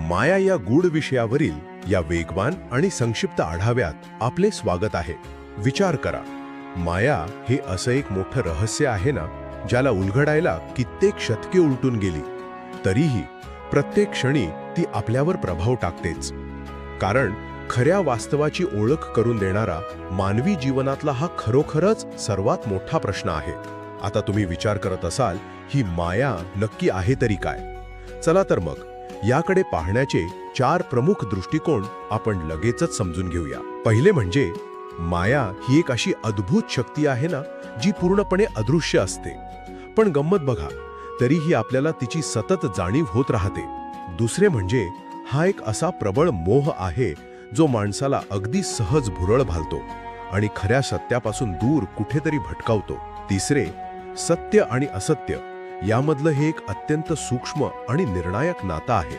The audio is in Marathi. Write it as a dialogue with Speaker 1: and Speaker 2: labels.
Speaker 1: माया या गूढ विषयावरील या वेगवान आणि संक्षिप्त आढाव्यात आपले स्वागत आहे. विचार करा, माया हे असं एक मोठं रहस्य आहे ना, ज्याला उलगडायला कित्येक शतके उलटून गेली, तरीही प्रत्येक क्षणी ती आपल्यावर प्रभाव टाकतेच. कारण खऱ्या वास्तवाची ओळख करून देणारा मानवी जीवनातला हा खरोखरच सर्वात मोठा प्रश्न आहे. आता तुम्ही विचार करत असाल, ही माया नक्की आहे तरी काय? चला तर मग याकडे पाहण्याचे 4 प्रमुख दृष्टिकोन आपण लगेचच समजून घेऊया. पहिले म्हणजे माया ही एक अशी अद्भुत शक्ती आहे ना, जी पूर्णपणे अदृश्य असते, पण गंमत बघा, तरीही आपल्याला तिची सतत जाणीव होत राहते. दुसरे म्हणजे हा एक असा प्रबळ मोह आहे जो माणसाला अगदी सहज भुरळ घालतो आणि खऱ्या सत्यापासून दूर कुठेतरी भटकावतो. तिसरे, सत्य आणि असत्य यामधलं हे एक अत्यंत सूक्ष्म आणि निर्णायक नातं आहे.